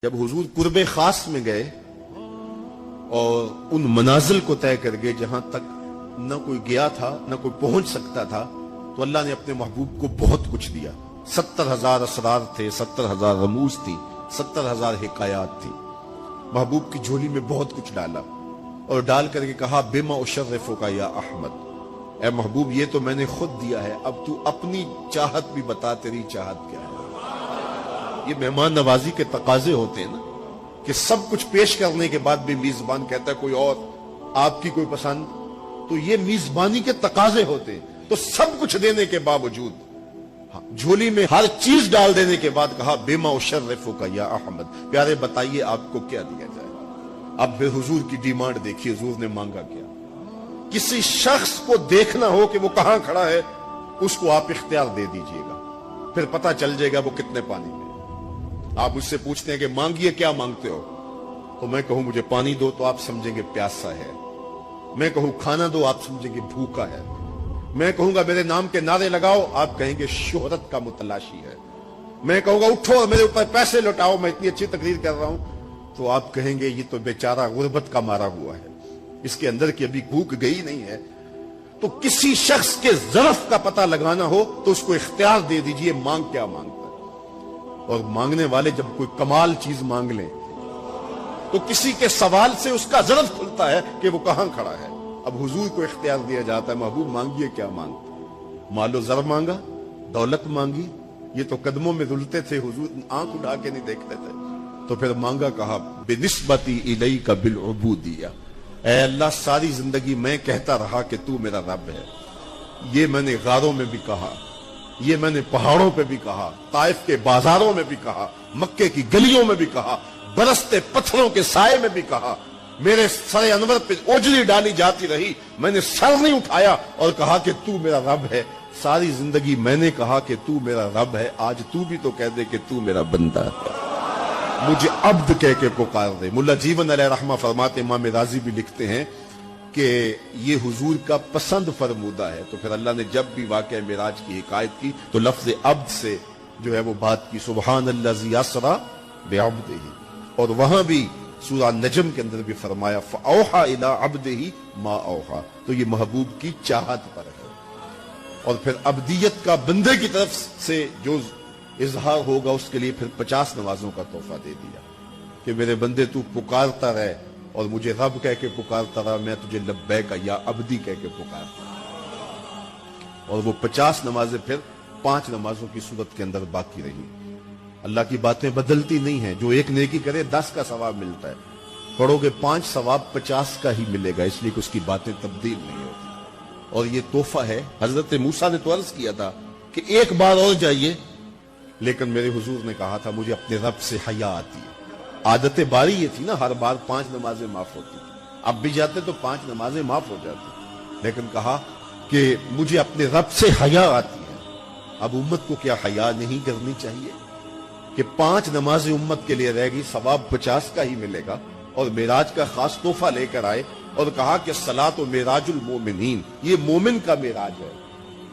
جب حضور قرب خاص میں گئے اور ان منازل کو طے کر گئے جہاں تک نہ کوئی گیا تھا نہ کوئی پہنچ سکتا تھا، تو اللہ نے اپنے محبوب کو بہت کچھ دیا۔ 70,000 اسرار تھے، 70,000 رموز تھی، 70,000 حکایات تھی۔ محبوب کی جھولی میں بہت کچھ ڈالا اور ڈال کر کے کہا بما اشرفک یا احمد، اے محبوب یہ تو میں نے خود دیا ہے، اب تو اپنی چاہت بھی بتا، تیری چاہت کیا ہے۔ یہ مہمان نوازی کے تقاضے ہوتے ہیں نا، کہ سب کچھ پیش کرنے کے بعد بھی میزبان کہتا ہے کوئی اور، آپ کی کوئی پسند، تو یہ میزبانی کے تقاضے ہوتے ہیں۔ تو سب کچھ دینے کے باوجود جھولی میں ہر چیز ڈال دینے کے بعد کہا بما اشرفک یا احمد، پیارے بتائیے آپ کو کیا دیا جائے۔ اب بے حضور کی ڈیمانڈ دیکھیے، حضور نے مانگا کیا۔ کسی شخص کو دیکھنا ہو کہ وہ کہاں کھڑا ہے، اس کو آپ اختیار دے دیجئے گا، پھر پتہ چل جائے گا وہ کتنے پانی میں۔ آپ مجھ سے پوچھتے ہیں کہ مانگیے کیا مانگتے ہو، تو میں کہوں مجھے پانی دو تو آپ سمجھیں گے پیاسا ہے، میں کہوں کھانا دو آپ سمجھیں گے بھوکا ہے، میں کہوں گا میرے نام کے نعرے لگاؤ آپ کہیں گے شہرت کا متلاشی ہے، میں کہوں گا اٹھو اور میرے اوپر پیسے لوٹاؤ میں اتنی اچھی تقریر کر رہا ہوں، تو آپ کہیں گے یہ تو بیچارہ غربت کا مارا ہوا ہے، اس کے اندر کی ابھی بھوک گئی نہیں ہے۔ تو کسی شخص کے ظرف کا پتہ لگانا ہو تو اس کو اختیار دے دیجئے مانگ کیا مانگتا ہے۔ اور مانگنے والے جب کوئی کمال چیز مانگ لیں تو کسی کے سوال سے اس کا ظرف کھلتا ہے کہ وہ کہاں کھڑا ہے۔ اب حضور کو اختیار دیا جاتا ہے محبوب مانگیے کیا مانگتے، مال و زر مانگا، دولت مانگی، یہ تو قدموں میں رلتے تھے، حضور آنکھ اٹھا کے نہیں دیکھتے تھے، تو پھر مانگا کہا بنسبتی الیک بالعبودیہ، اے اللہ ساری زندگی میں کہتا رہا کہ تو میرا رب ہے، یہ میں نے غاروں میں بھی کہا، یہ میں نے پہاڑوں پہ بھی کہا، طائف کے بازاروں میں بھی کہا، مکے کی گلیوں میں بھی کہا، برستے پتھروں کے سائے میں بھی کہا، میرے سر انور پہ اوجری ڈالی جاتی رہی، میں نے سر نہیں اٹھایا اور کہا کہ تو میرا رب ہے۔ ساری زندگی میں نے کہا کہ تو میرا رب ہے، آج تو بھی تو کہہ دے کہ تو میرا بندہ ہے، مجھے عبد کہہ کے پکار دے۔ ملا جیون علیہ رحمہ فرماتے، امام راضی بھی لکھتے ہیں کہ یہ حضور کا پسند فرمودہ ہے۔ تو پھر اللہ نے جب بھی واقعہ معراج کی حکایت کی تو لفظ عبد سے جو ہے وہ بات کی، سبحان الذی اسری بعبدہ، اور وہاں بھی سورہ نجم کے اندر بھی فرمایا فاوحی الی عبدہ ما اوحی، تو یہ محبوب کی چاہت پر ہے۔ اور پھر عبدیت کا بندے کی طرف سے جو اظہار ہوگا اس کے لیے پھر 50 نمازوں کا تحفہ دے دیا کہ میرے بندے تو پکارتا رہے اور مجھے رب کہہ کے پکارتا رہا، میں تجھے لبیک یا عبدی کہہ کے پکارتا رہا۔ اور وہ 50 نمازیں پھر 5 نمازوں کی صورت کے اندر باقی رہی۔ اللہ کی باتیں بدلتی نہیں ہیں، جو ایک نیکی کرے 10 کا ثواب ملتا ہے، پڑھو گے 5 ثواب 50 کا ہی ملے گا، اس لیے کہ اس کی باتیں تبدیل نہیں ہوتی۔ اور یہ تحفہ ہے۔ حضرت موسیٰ نے تو عرض کیا تھا کہ ایک بار اور جائیے، لیکن میرے حضور نے کہا تھا مجھے اپنے رب سے حیا آتی ہے۔ عادت باری یہ تھی نا، ہر بار 5 نمازیں معاف ہوتی تھی، اب بھی جاتے تو 5 نمازیں معاف ہو جاتی، لیکن کہا کہ مجھے اپنے رب سے حیا آتی ہے۔ اب امت کو کیا حیا نہیں کرنی چاہیے کہ 5 نمازیں امت کے لیے رہ گئی، ثواب 50 کا ہی ملے گا، اور معراج کا خاص تحفہ لے کر آئے اور کہا کہ صلاۃ و معراج المومنین، یہ مومن کا معراج ہے،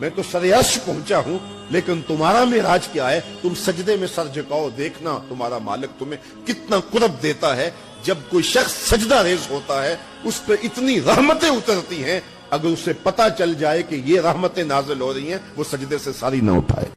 میں تو سر عرش پہنچا ہوں، لیکن تمہارا معراج کیا ہے؟ تم سجدے میں سر جھکاؤ، دیکھنا تمہارا مالک تمہیں کتنا قرب دیتا ہے۔ جب کوئی شخص سجدہ ریز ہوتا ہے اس پہ اتنی رحمتیں اترتی ہیں، اگر اسے پتہ چل جائے کہ یہ رحمتیں نازل ہو رہی ہیں وہ سجدے سے ساری نہ اٹھائے۔